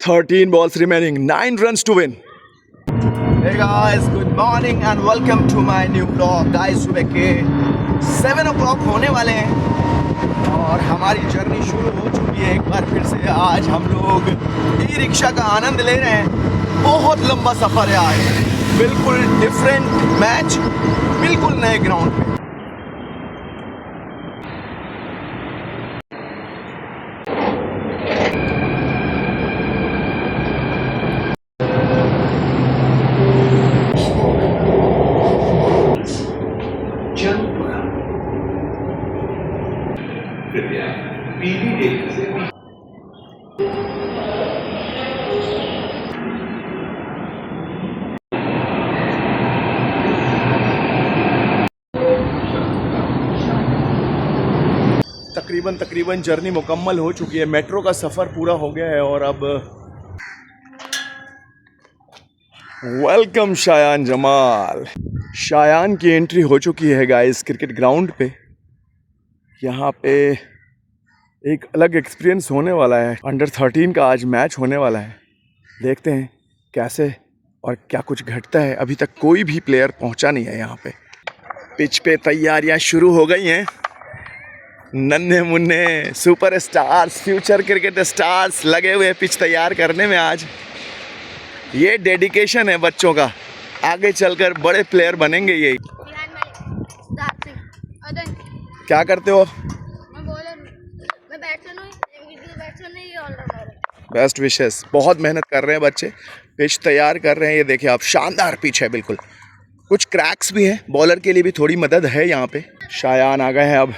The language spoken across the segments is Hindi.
13 balls remaining, 9 runs to win. Hey guys, good morning and welcome to my new vlog. Guys, सुबह के 7 o'clock होने वाले हैं और हमारी जर्नी शुरू हो चुकी है। एक बार फिर से आज हम लोग ई रिक्शा का आनंद ले रहे हैं। बहुत लंबा सफ़र है आज, बिल्कुल डिफरेंट मैच, बिल्कुल नए ग्राउंड पे। तकरीबन जर्नी मुकम्मल हो चुकी है। मेट्रो का सफ़र पूरा हो गया है और अब वेलकम शायान जमाल। शायान की एंट्री हो चुकी है गाइस क्रिकेट ग्राउंड पे। यहाँ पे एक अलग एक्सपीरियंस होने वाला है। अंडर 13 का आज मैच होने वाला है। देखते हैं कैसे और क्या कुछ घटता है। अभी तक कोई भी प्लेयर पहुँचा नहीं है यहाँ पे। पिच पे तैयारियाँ शुरू हो गई हैं। नन्हे मुन्ने super stars, future cricket stars लगे हुए पिच तैयार करने में। आज ये डेडिकेशन है बच्चों का, आगे चलकर बड़े प्लेयर बनेंगे। ये क्या करते हो? Best wishes. बहुत मेहनत कर रहे हैं बच्चे, पिच तैयार कर रहे हैं। ये देखिए आप, शानदार पिच है बिल्कुल। कुछ क्रैक्स भी हैं, बॉलर के लिए भी थोड़ी मदद है यहाँ पे। शायान आ गए हैं अब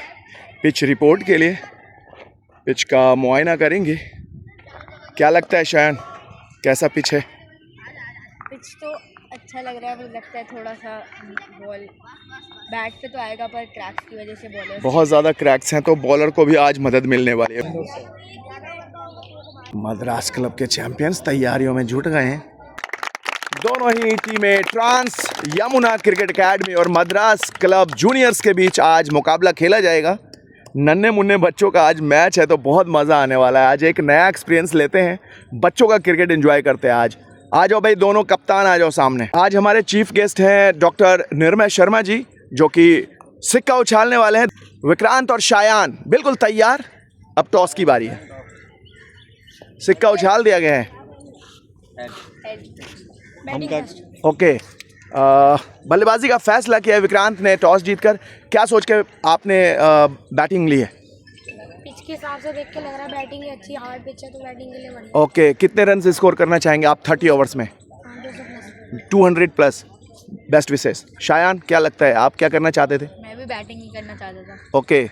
पिच रिपोर्ट के लिए। पिच का मुआयना करेंगे। क्या लगता है शायान, कैसा पिच है? पिच तो अच्छा लग रहा है। मुझे लगता है थोड़ा सा बॉल बैट पे तो आएगा, पर क्रैक्स की वजह से बॉलर बहुत ज़्यादा क्रैक्स हैं, तो बॉलर को भी आज मदद मिलने वाली है। मद्रास क्लब के चैंपियंस तैयारियों में जुट गए हैं। दोनों ही टीमें ट्रांस यमुना क्रिकेट एकेडमी और मद्रास क्लब जूनियर्स के बीच आज मुकाबला खेला जाएगा। नन्हे मुन्ने बच्चों का आज मैच है, तो बहुत मज़ा आने वाला है। आज एक नया एक्सपीरियंस लेते हैं, बच्चों का क्रिकेट एंजॉय करते हैं। आज आ जाओ भाई, दोनों कप्तान आ जाओ सामने। आज हमारे चीफ गेस्ट हैं डॉक्टर निर्मय शर्मा जी, जो कि सिक्का उछालने वाले हैं। विक्रांत और शायान बिल्कुल तैयार। अब टॉस की बारी है। सिक्का उछाल दिया गया है। ओके, बल्लेबाजी का फैसला किया है विक्रांत ने टॉस जीतकर। क्या सोच के आपने बैटिंग ली है? पिच के हिसाब से देख के लग रहा है बैटिंग अच्छी हार्ड पिच है, तो बैटिंग के लिए बढ़िया। ओके, कितने रन स्कोर करना चाहेंगे आप 30 ओवर्स में? 200 प्लस। Best wishes. शायान, क्या लगता है, आप क्या करना चाहते थे? मैं भी बैटिंग ही करना चाहता था। ओके,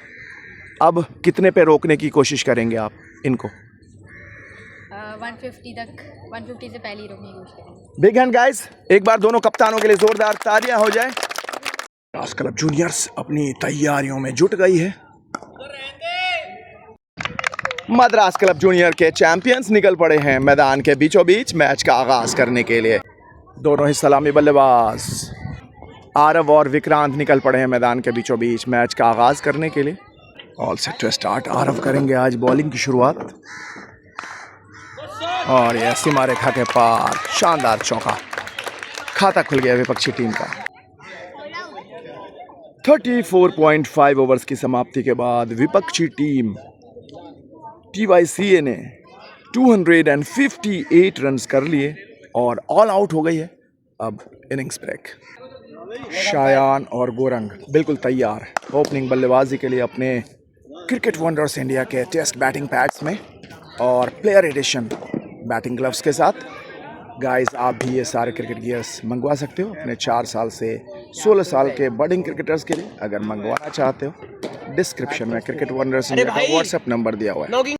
अब कितने पे रोकने की कोशिश करेंगे आप इनको? 150 तक, 150 से पहले ही रोकने की कोशिश करेंगे। बिग हैंड गाइस, एक बार दोनों कप्तानों के लिए जोरदार तालियां हो जाए। मद्रास क्लब जूनियर्स अपनी तैयारियों में जुट गई है। मद्रास क्लब जूनियर के चैंपियंस निकल पड़े हैं मैदान के बीचों बीच मैच का आगाज करने के लिए। दोनों ही सलामी बल्लेबाज आरव और विक्रांत निकल पड़े हैं मैदान के बीचों बीच मैच का आगाज करने के लिए। All set to start. Aarav करेंगे आज बॉलिंग की शुरुआत और यह सीमा रेखा के पार शानदार चौका। खाता खुल गया विपक्षी टीम का। 34.5 ओवर्स की समाप्ति के बाद विपक्षी टीम TYCA ने 258 रन्स कर लिए और ऑल आउट हो गई है। अब इनिंग्स ब्रेक। शायान और गोरंग बिल्कुल तैयार ओपनिंग बल्लेबाजी के लिए अपने क्रिकेट वंडर्स इंडिया के टेस्ट बैटिंग पैड्स में और प्लेयर एडिशन बैटिंग ग्लव्स के साथ। गाइस, आप भी ये सारे क्रिकेट गियर्स मंगवा सकते हो अपने 4 साल से 16 साल के बडिंग क्रिकेटर्स के लिए। अगर मंगवाना चाहते हो, डिस्क्रिप्शन में क्रिकेट वंडर्स इंडिया का व्हाट्सएप नंबर दिया हुआ है।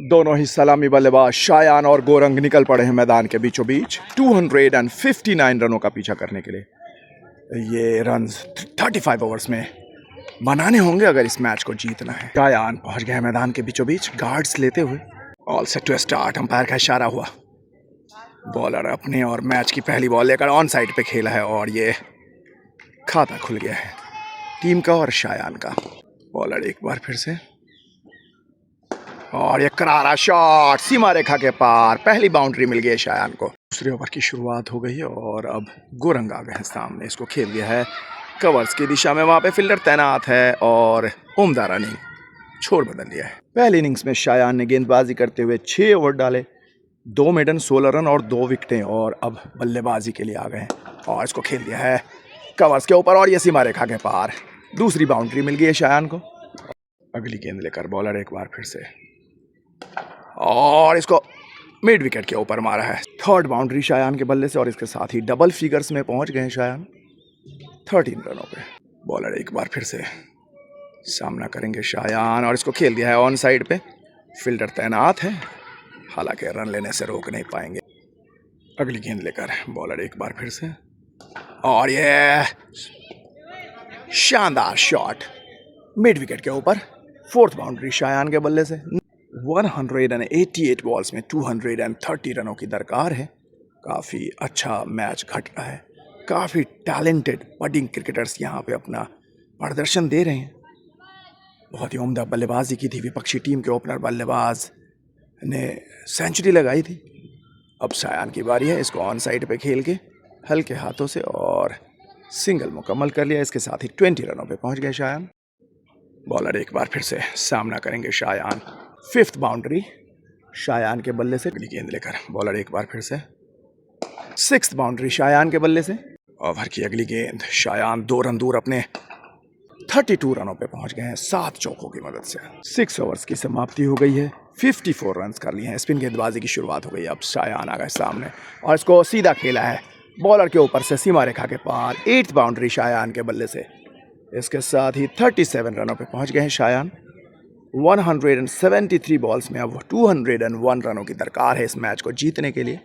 दोनों ही सलामी बल्लेबाज शायान और गोरंग निकल पड़े हैं मैदान के बीचों बीच 259 रनों का पीछा करने के लिए। ये रन्स 35 ओवर्स में बनाने होंगे अगर इस मैच को जीतना है। शायान पहुंच गए मैदान के बीचों बीच गार्ड्स लेते हुए। All set to start. Umpire का इशारा हुआ। बॉलर अपने और मैच की पहली बॉल लेकर ऑन साइड पे खेला है और ये खाता खुल गया है टीम का और शायान का। बॉलर एक बार फिर से और ये करारा शॉट सीमा रेखा के पार, पहली बाउंड्री मिल गई है शायान को। दूसरे ओवर की शुरुआत हो गई है और अब गोरंग आ गए हैं सामने। इसको खेल दिया है कवर्स की दिशा में, वहाँ पे फील्डर तैनात है और उम्दा रनिंग छोड़ बदल लिया है। पहली इनिंग्स में शायान ने गेंदबाजी करते हुए 6 ओवर डाले, 2 मेडन, 16 रन और 2 विकेटें, और अब बल्लेबाजी के लिए आ गए हैं और इसको खेल दिया है कवर्स के ऊपर और ये सीमा रेखा के पार। दूसरी बाउंड्री मिल गई है शायान को। अगली गेंद लेकर बॉलर एक बार फिर से, और इसको मिड विकेट के ऊपर मारा है। थर्ड बाउंड्री शायान के बल्ले से और इसके साथ ही डबल फिगर्स में पहुंच गए हैं शायान 13 रनों पे। बॉलर एक बार फिर से, सामना करेंगे शायान और इसको खेल दिया है ऑन साइड पे, फील्डर तैनात है, हालांकि रन लेने से रोक नहीं पाएंगे। अगली गेंद लेकर बॉलर एक बार फिर से, और ये शानदार शॉट मिड विकेट के ऊपर। फोर्थ बाउंड्री शायान के बल्ले से। 188 बॉल्स में 230 रनों की दरकार है। काफ़ी अच्छा मैच घट रहा है, काफ़ी टैलेंटेड बडिंग क्रिकेटर्स यहाँ पे अपना प्रदर्शन दे रहे हैं। बहुत ही उम्दा बल्लेबाजी की थी विपक्षी टीम के ओपनर बल्लेबाज ने, सेंचुरी लगाई थी। अब शायान की बारी है, इसको ऑन साइड पे खेल के हल्के हाथों से और सिंगल मुकम्मल कर लिया। इसके साथ ही 20 रनों पे पहुंच गए शायान। बॉलर एक बार फिर से, सामना करेंगे शायान। फिफ्थ बाउंड्री शायान के बल्ले से। अगली गेंद लेकर बॉलर एक बार फिर से, सिक्स्थ बाउंड्री शायान के बल्ले से। ओवर की अगली गेंद, शायान 2 रन दूर अपने 32 रनों पे पहुंच गए हैं 7 चौकों की मदद से। 6 ओवर्स की समाप्ति हो गई है, 54 रन कर लिए हैं। स्पिन गेंदबाजी की शुरुआत हो गई। अब शायान आ गए सामने और इसको सीधा खेला है बॉलर के ऊपर से सीमा रेखा के पार। 8th बाउंड्री शायान के बल्ले से। इसके साथ ही 37 रनों पे पहुंच गए हैं शायान। 173 बॉल्स में अब 201 रनों की दरकार है इस मैच को जीतने के लिए।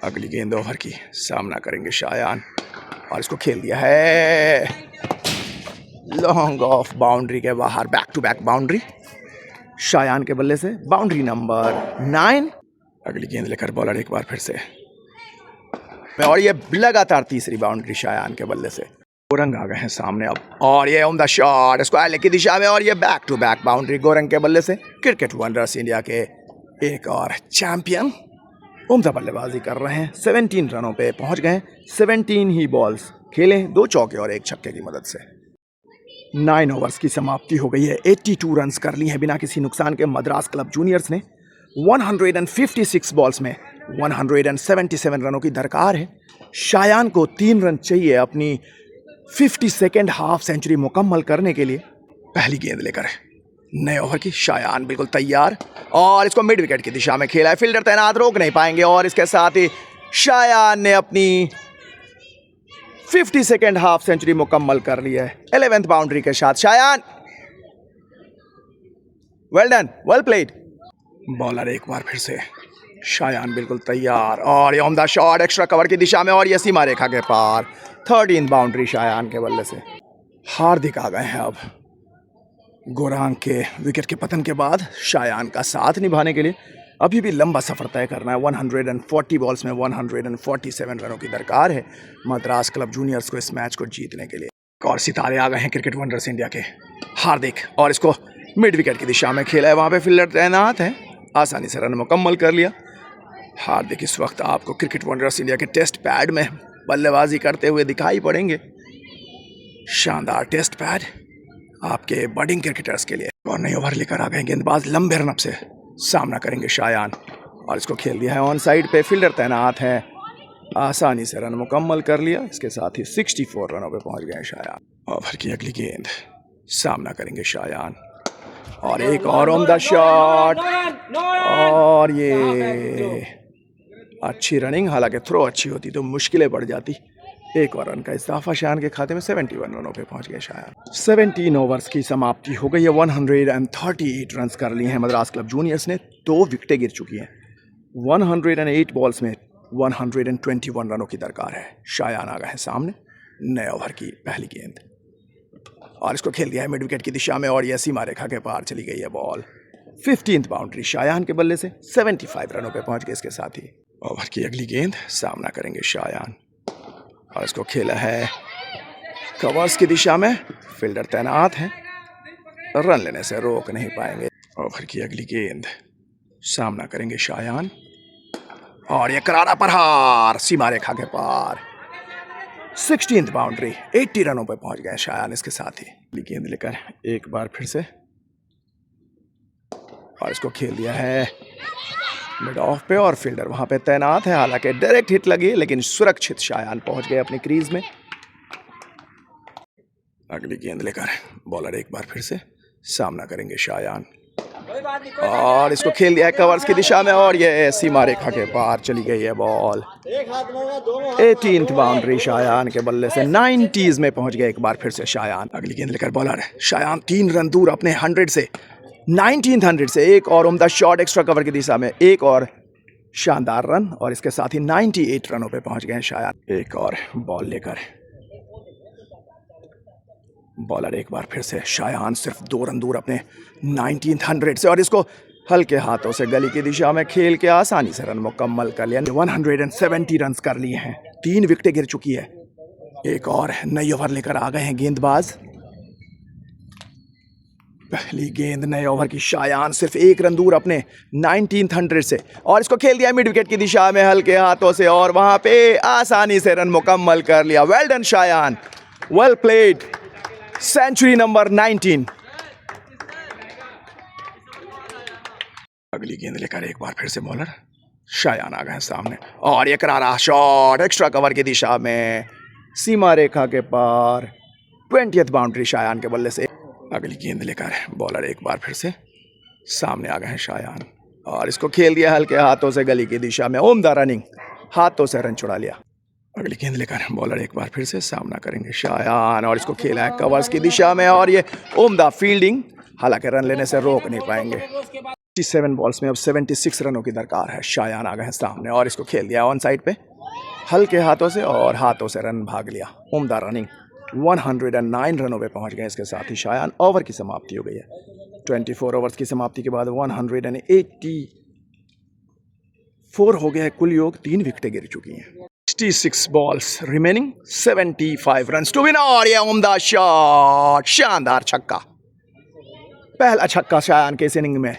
अगली गेंद ओवर की, सामना करेंगे शायान और इसको खेल दिया है लॉन्ग ऑफ बाउंड्री के बाहर, back to back boundary Shayan के बल्ले से। Boundary number 9। अगली गेंद लेकर बॉलर एक बार फिर से, और ये लगातार तीसरी बाउंड्री शायान के बल्ले से। गोरंग आ गए हैं सामने अब, और ये उम्दा शॉट स्क्वायर लेग की दिशा में, और ये back to back boundary Gorang के बल्ले से। क्रिकेट वंडर्स इंडिया के एक और चैंपियन उम्दा बल्लेबाजी कर रहे हैं। 17 रनों पे पहुंच गए। 17 ही बॉल्स खेले, 2 चौके और 1 छक्के की मदद से। 9 ओवर्स की समाप्ति हो गई है। 82 रन्स कर लिए हैं बिना किसी नुकसान के मद्रास क्लब जूनियर्स ने। 156 बॉल्स में 177 रनों की दरकार है। शायान को 3 रन चाहिए अपनी 52nd हाफ सेंचुरी मुकम्मल करने के लिए। पहली गेंद लेकर नए ओवर की, शायान बिल्कुल तैयार और इसको मिड विकेट की दिशा में खेला है। फील्डर तैनात, रोक नहीं पाएंगे, और इसके साथ ही शायान ने अपनी 52nd हाफ सेंचुरी मुकम्मल कर ली है 11th बाउंड्री के साथ। Shayan, well done, well played. Bowler एक बार फिर से, शायान बिल्कुल तैयार, और ये उम्दा शॉट एक्स्ट्रा कवर की दिशा में, और ये सीमा रेखा के पार। 13th बाउंड्री शायान के बल्ले से। हार्दिक आ गए हैं अब गोरंग के विकेट के पतन के बाद शायान का साथ निभाने के लिए। अभी भी लंबा सफ़र तय करना है। 140 बॉल्स में 147 रनों की दरकार है मद्रास क्लब जूनियर्स को इस मैच को जीतने के लिए। और सितारे आ गए हैं क्रिकेट वंडर्स इंडिया के, हार्दिक, और इसको मिड विकेट की दिशा में खेला है, वहाँ पे फील्डर तैनात है, आसानी से रन मुकम्मल कर लिया। हार्दिक इस वक्त आपको क्रिकेट वंडर्स इंडिया के टेस्ट पैड में बल्लेबाजी करते हुए दिखाई पड़ेंगे। शानदार टेस्ट पैड आपके बडिंग क्रिकेटर्स के लिए। और नई ओवर लेकर आ गए गेंदबाज लंबे रनअप से। सामना करेंगे शायान और इसको खेल दिया है ऑन साइड पे, फील्डर तैनात है, आसानी से रन मुकम्मल कर लिया। इसके साथ ही 64 रनों पे पहुंच गए शायान। ओवर की अगली गेंद, सामना करेंगे शायान, और एक और उम्दा शॉट, और ये अच्छी रनिंग, हालांकि थ्रो अच्छी होती तो मुश्किलें बढ़ जाती। एक और रन का इजाफा शायान के खाते में। 71 रनों पे पहुंच गए शायान। 17 ओवर्स की समाप्ति हो गई है। 138 रन कर लिए हैं मद्रास क्लब जूनियर्स ने। 2 विकेटें गिर चुकी हैं। 108 बॉल्स में 121 रनों की दरकार है। शायान आ गए हैं सामने। नए ओवर की पहली गेंद, और इसको खेल दिया है मिड विकेट की दिशा में, और यह सीमा रेखा के पार चली गई है बॉल। 15th बाउंड्री शायान के बल्ले से। 75 रनों पे पहुंच गए इसके साथ ही। ओवर की अगली गेंद, सामना करेंगे शायान, और इसको खेला है कवर्स की दिशा में, फील्डर तैनात है, रन लेने से रोक नहीं पाएंगे। ओवर की अगली गेंद, सामना करेंगे शायान और ये करारा प्रहार सीमा रेखा के पार। 16th बाउंड्री, 80 रनों पे पहुंच गए शायान इसके साथ ही। अगली गेंद लेकर एक बार फिर से और इसको खेल दिया है मिड ऑफ पे और फील्डर वहां पे तैनात है। हालांकि डायरेक्ट हिट लगी लेकिन सुरक्षित शायान पहुंच गए अपनी क्रीज में। अगली गेंद लेकर बॉलर एक बार फिर से सामना करेंगे शायान और इसको खेल दिया है कवर्स की दिशा में और ये सीमा रेखा के पार चली गई है बॉल। 18th बाउंड्री शायान के बल्ले से 90s में पहुंच गए एक बार फिर से शायान। अगली गेंद लेकर बॉलर शायान 3 रन दूर अपने 100 से, 19th 100 से। एक और उम्दा शॉट एक्स्ट्रा कवर की दिशा में, एक और शानदार रन और इसके साथ ही 98 रनों पे पहुंच गए शायान। एक और बॉल लेकर बॉलर एक बार फिर से शायान सिर्फ 2 रन दूर अपने 19th 100 से और इसको हल्के हाथों से गली की दिशा में खेल के आसानी से रन मुकम्मल कर लिया। 170 रन कर लिए हैं, 3 विकेटें गिर चुकी है। एक और नई ओवर लेकर आ गए हैं गेंदबाज। पहली गेंद नए ओवर की, शायान सिर्फ 1 रन दूर अपने 19th 100 से और इसको खेल दिया मिड विकेट की दिशा में हल्के हाथों से और वहां पे आसानी से रन मुकम्मल कर लिया। Well done Shayan, well played. Century number 19। अगली गेंद लेकर एक बार फिर से बॉलर शायान आ गए सामने और ये करारा शॉट एक्स्ट्रा कवर की दिशा में सीमा रेखा के पार। 20th बाउंड्री शायान के बल्ले से। अगली गेंद लेकर बॉलर एक बार फिर से सामने आ गए हैं शायान और इसको खेल दिया हल्के हाथों से गली की दिशा में। उम्दा रनिंग, हाथों से रन छुड़ा लिया। अगली गेंद लेकर बॉलर एक बार फिर से सामना करेंगे शायान और इसको खेला है कवर्स की दिशा में और ये उम्दा फील्डिंग, हालांकि रन लेने से रोक नहीं पाएंगे। 57 बॉल्स में अब 76 रनों की दरकार है। शायान आ गए हैं सामने और इसको खेल दिया ऑन साइड पे हल्के हाथों से और हाथों से रन भाग लिया। उम्दा रनिंग, 109 रनों पे पहुंच गए इसके साथ ही शायान। ओवर की समाप्ति हो गई है। 24 ओवर्स की समाप्ति के बाद 184 हो गया है कुल योग, 3 विकेटें गिर चुकी हैं। 66 balls remaining, 75 runs to win और ये उम्दा शॉट, शानदार छक्का। पहला छक्का शायान के इस इनिंग में,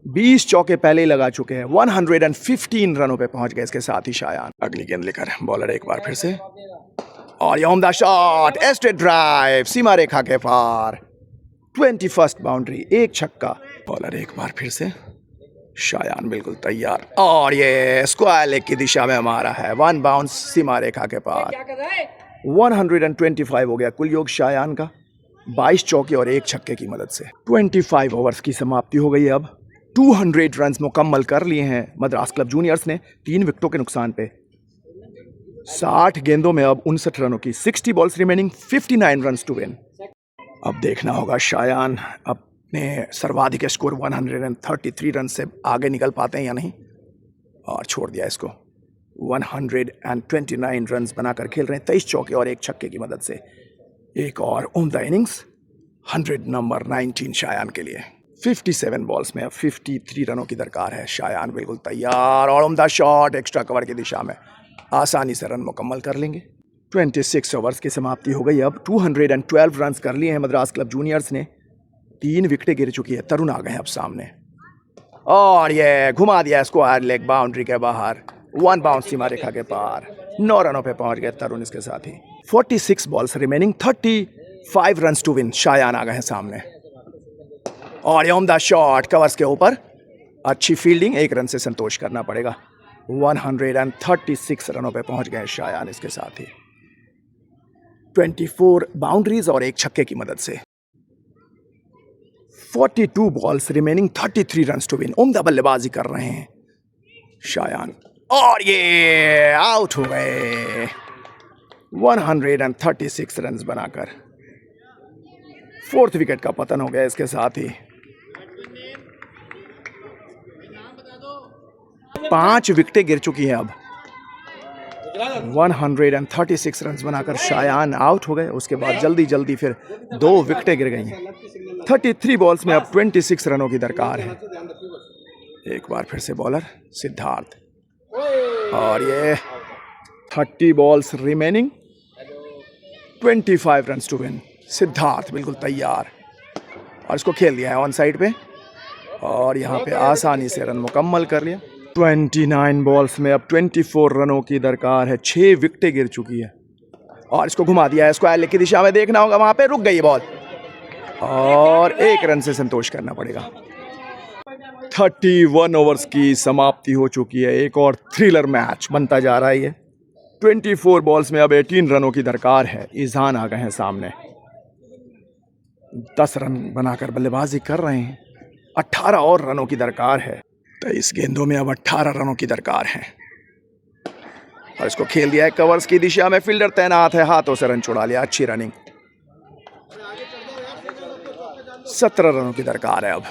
20 चौके पहले ही लगा चुके हैं। 115 रनों पे पहुंच गए इसके साथ ही शायान। अगली गेंद लेकर बॉलर एक बार फिर से और ये उम्दा शॉट, स्ट्रेट ड्राइव सीमा रेखा के पार। 21st बाउंड्री, एक छक्का। बॉलर एक बार फिर से शायान बिल्कुल तैयार और ये स्क्वायर लेग की दिशा में मारा है। 1 बाउंस सीमा रेखा के पार। 125 हो गया कुल योग शायान का, 22 चौके और एक छक्के की मदद से। 25 ओवर्स की समाप्ति हो गई है। अब 200 रन मुकम्मल कर लिए हैं मद्रास क्लब जूनियर्स ने 3 विकेटों के नुकसान पे। 60 गेंदों में अब 59 रनों की, 60 balls remaining, 59 run to win. अब देखना होगा शायान अपने सर्वाधिक स्कोर 133 रन से आगे निकल पाते हैं या नहीं, और छोड़ दिया इसको। 129 रन बनाकर खेल रहे हैं 23 चौके और एक छक्के की मदद से। एक और उम्दा इनिंग्स, 100 नंबर 19 शायान के लिए। 57 बॉल्स में अब 53 रनों की दरकार है। शायान बिल्कुल तैयार और उम्दा शॉट एक्स्ट्रा कवर की दिशा में, आसानी से रन मुकम्मल कर लेंगे। 26 ओवर्स की समाप्ति हो गई। अब 212 रन कर लिए हैं मद्रास क्लब जूनियर्स ने, 3 विकेटें गिर चुकी है। तरुण आ गए हैं अब सामने और ये घुमा दिया स्क्वायर लेग बाउंड्री के बाहर। 1 बाउंस सीमा रेखा के पार, 9 रनों पे पहुंच गए तरुण इसके साथ ही। 46 balls remaining, 35 run to win. Shayan आ गए हैं सामने और ये उम्दा शॉट कवर्स के ऊपर, अच्छी फील्डिंग, 1 रन से संतोष करना पड़ेगा। 136 रनों पे पहुंच गए शायान इसके साथ ही। 24 बाउंड्रीज और एक छक्के की मदद से। 42 balls remaining, 33 run to win. उम्दा बल्लेबाजी कर रहे हैं शायान और ये आउट हो गए 136 रन बनाकर। 4th विकेट का पतन हो गया इसके साथ ही। 5 विकेटें गिर चुकी हैं अब। 136 रन बनाकर शायान आउट हो गए। उसके बाद जल्दी जल्दी फिर 2 विकेटें गिर गई हैं। 33 बॉल्स में अब 26 रनों की दरकार है। एक बार फिर से बॉलर सिद्धार्थ और ये 30 balls remaining, 25 run to win. Siddharth बिल्कुल तैयार और इसको खेल दिया है ऑन साइड पे और यहाँ पे आसानी से रन मुकम्मल कर लिया। 29 बॉल्स में अब 24 रनों की दरकार है। 6 विकेटें गिर चुकी है और इसको घुमा दिया है। स्क्वायर लेग की दिशा में देखना होगा, वहाँ पे रुक गई बॉल और 1 रन से संतोष करना पड़ेगा। 31 ओवर्स की समाप्ति हो चुकी है। एक और थ्रिलर मैच बनता जा रहा है ये। 24 बॉल्स में अब 18 रनों की दरकार है। ईजान आ गए हैं सामने, 10 रन बनाकर बल्लेबाजी कर रहे हैं। 18 और रनों की दरकार है। 23 गेंदों में अब 18 रनों की दरकार है और इसको खेल दिया है कवर्स की दिशा में। फील्डर तैनात है, हाथों से रन छुड़ा लिया। अच्छी रनिंग। 17 रनों की दरकार है। अब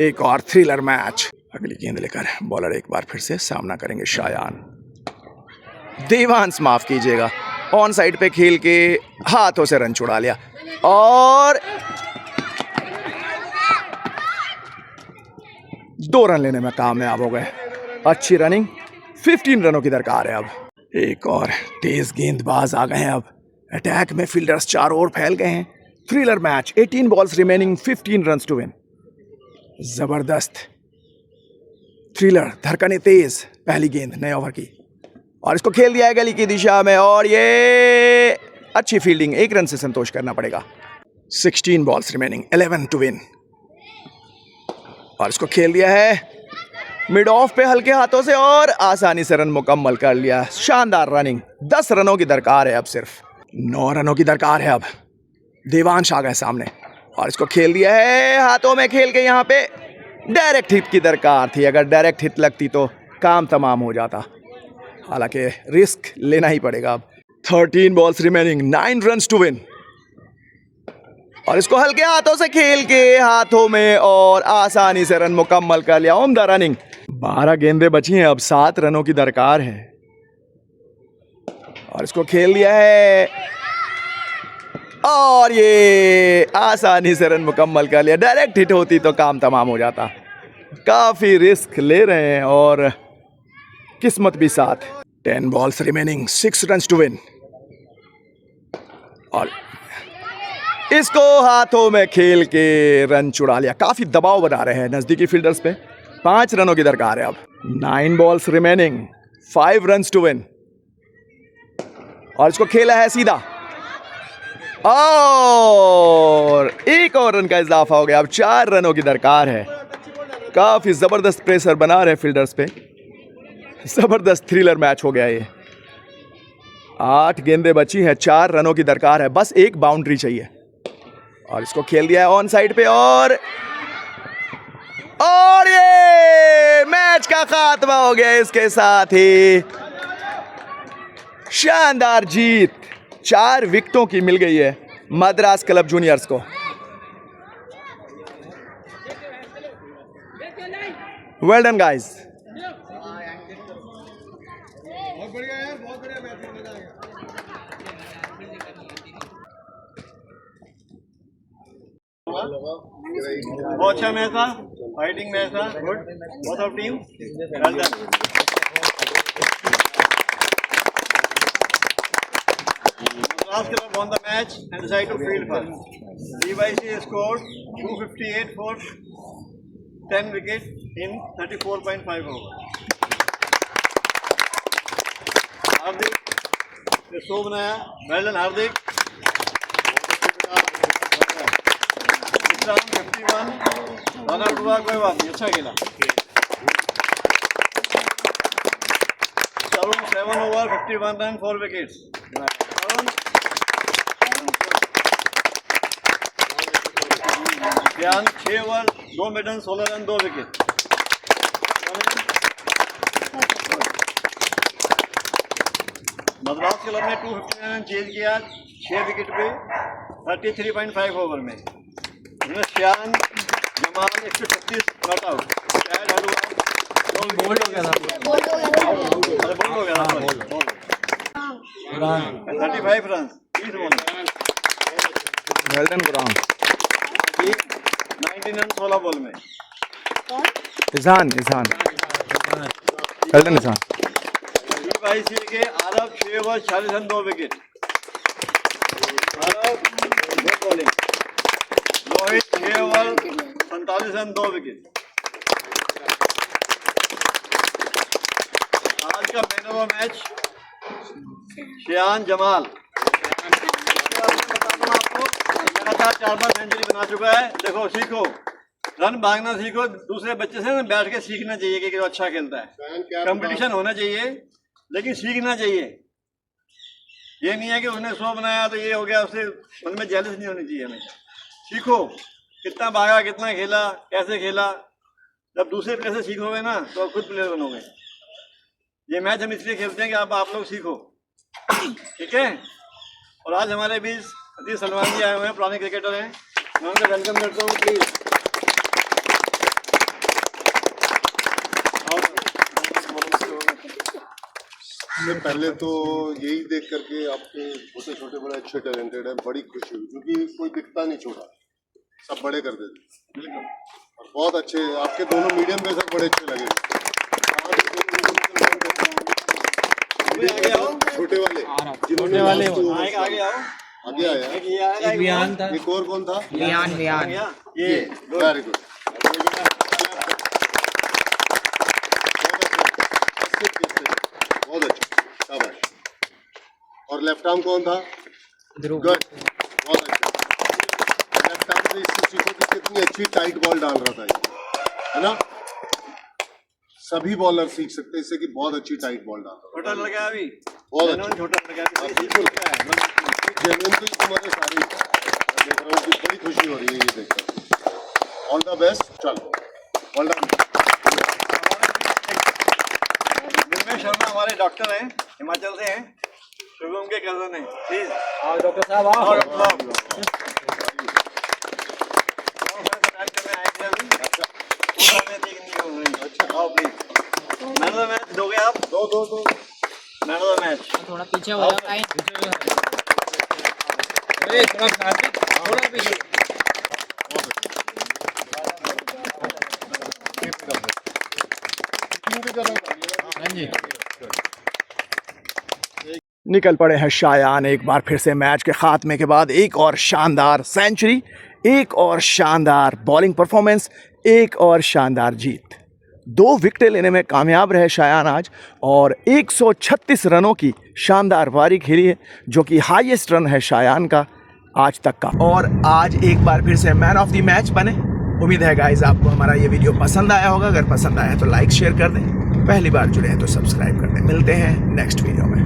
एक और थ्रिलर मैच। अगली गेंद लेकर बॉलर एक बार फिर से सामना करेंगे शायान। देवांश माफ कीजिएगा, ऑन साइड पे खेल के हाथों से रन छुड़ा लिया और 2 रन लेने में कामयाब हो गए। अच्छी रनिंग। 15 रनों की दरकार है। अब एक और तेज गेंदबाज आ गए हैं। अब अटैक में फील्डर्स चारों ओर फैल गए हैं। Thriller match. 18 balls remaining, 15 runs to win. जबरदस्त थ्रिलर, धड़कने तेज। पहली गेंद नए ओवर की और इसको खेल दिया है गली की दिशा में और ये अच्छी फील्डिंग। 1 रन से संतोष करना पड़ेगा। 16 बॉल्स रिमेनिंग, 11 टू विन और इसको खेल दिया है मिड ऑफ पे हल्के हाथों से और आसानी से रन मुकम्मल कर लिया। शानदार रनिंग। 10 रनों की दरकार है। अब सिर्फ 9 रनों की दरकार है। अब देवांश आ गए सामने और इसको खेल दिया है हाथों में खेल के। यहाँ पे डायरेक्ट हिट की दरकार थी। अगर डायरेक्ट हिट लगती तो काम तमाम हो जाता, हालांकि रिस्क लेना ही पड़ेगा। अब 13 balls remaining, 9 runs to win और इसको हल्के हाथों से खेल के हाथों में और आसानी से रन मुकम्मल कर लिया। उम्दा रनिंग। 12 गेंदें बची हैं। अब 7 रनों की दरकार है और इसको खेल दिया है और ये आसानी से रन मुकम्मल कर लिया। डायरेक्ट हिट होती तो काम तमाम हो जाता। काफी रिस्क ले रहे हैं और किस्मत भी साथ। 10 balls remaining, 6 runs to win और इसको हाथों में खेल के रन चुरा लिया। काफी दबाव बना रहे हैं नजदीकी फील्डर्स पे। 5 रनों की दरकार है। अब 9 balls remaining, 5 runs to win और इसको खेला है सीधा और 1 और रन का इजाफा हो गया। अब 4 रनों की दरकार है। काफी जबरदस्त प्रेशर बना रहे फील्डर्स पे। जबरदस्त थ्रिलर मैच हो गया ये। 8 गेंदें बची हैं, 4 रनों की दरकार है। बस 1 बाउंड्री चाहिए और इसको खेल दिया है ऑन साइड पे और ये मैच का खात्मा हो गया। इसके साथ ही शानदार जीत 4 विकेटों की मिल गई है मद्रास क्लब जूनियर्स को। Well done guys. बहुत अच्छा मैच था, फाइटिंग मैच था, good, both of team, well done. Madras Club won the match and decided to field first. DYC scored 258 for 10 wickets in 34.5 overs. हार्दिक ने 100 बनाया, वेल डन हार्दिक। 51 रन आउट हुआ, कोई बात नहीं, अच्छा खेला। तरुण 7 ओवर 51 रन 4 विकेट्स। ज्ञान 6 over 2 मिडन 16 run 2 wicket. Madras club ने 259 रन चेज किया 6 विकेट पे 33.5 ओवर में। Shayan Jamal 136 not out. शायद बोल्ड हो गया था। बोल्ड हो गया था। 35 run 30 ball. Well done Guram. 19 run 16 ball में। Izhan well done Izhan. DYC के Arab 6 over 40 run 2 wicket. Arab good bowling. Rohit 6 over 47 run 2 wicket. आज का man of the match Shayan Jamal. आपको लगातार 4 बार सेंचुरी बना चुका है। देखो सीखो, रन भागना सीखो, दूसरे बच्चे से बैठ के सीखना चाहिए कि वो अच्छा खेलता है। कंपटीशन होना चाहिए लेकिन सीखना चाहिए। ये नहीं है कि उसने 100 बनाया तो ये हो गया, उससे उनमें जेलस नहीं होनी चाहिए। हमें सीखो कितना भागा, कितना खेला, कैसे खेला। जब दूसरे प्लेयर से सीखोगे ना तो खुद प्लेयर बनोगे। ये मैच हम इसलिए खेलते हैं कि आप लोग सीखो, ठीक है। और आज हमारे बीच सतीश सलमान जी आए हुए हैं, पुराने क्रिकेटर हैं। मैं उनका वेलकम करता हूँ, प्लीज। मैं पहले तो यही देख करके आपके छोटे छोटे बड़े अच्छे टैलेंटेड हैं, बड़ी खुशी हुई क्योंकि कोई दिखता नहीं छोटा, सब बड़े कर देते और बहुत अच्छे। आपके दोनों मीडियम पे सब बड़े अच्छे लगे। छोटे वाले जिन्होंने आगे आओ, आगे आया। एक और कौन था? ये वेरी गुड। बहुत अच्छा, शाबाश। और लेफ्ट आर्म कौन था? गुड, बहुत अच्छा। लेफ्ट आर्म से इससे सीखो कि कितनी अच्छी टाइट बॉल डाल रहा था ये, है ना। सभी बॉलर सीख सकते हैं इससे कि बहुत अच्छी टाइट बॉल डाल रहा था। छोटा लड़का अभी बहुत अच्छा, छोटा लड़का बिल्कुल जेन्युइन तो तुम्हारे सारे ही देख रहा हूँ कि बड़ी खुशी हो रही है ये देखकर। All the best. चलो ऑल द शर्मा हमारे डॉक्टर हैं, हिमाचल से हैं, शुभम के कजन हैं। प्लीज आओ डॉक्टर साहब, आओ डॉक्टर साहब। आओ please. Man of the match दोगे आप? दो मैन ऑफ द मैच। थोड़ा पीछे हो जाओ भाई। थोड़ा पीछे। निकल पड़े हैं शायान एक बार फिर से मैच के खात्मे के बाद। एक और शानदार सेंचुरी, एक और शानदार बॉलिंग परफॉर्मेंस, एक और शानदार जीत। 2 विकेटें लेने में कामयाब रहे शायान आज और 136 रनों की शानदार पारी खेली है, जो कि हाईएस्ट रन है शायान का आज तक का। और आज एक बार फिर से मैन ऑफ द मैच बने। उम्मीद है गाइस आपको हमारा ये वीडियो पसंद आया होगा। अगर पसंद आया तो लाइक शेयर कर दें, पहली बार जुड़े हैं तो सब्सक्राइब कर दें। मिलते हैं नेक्स्ट वीडियो में।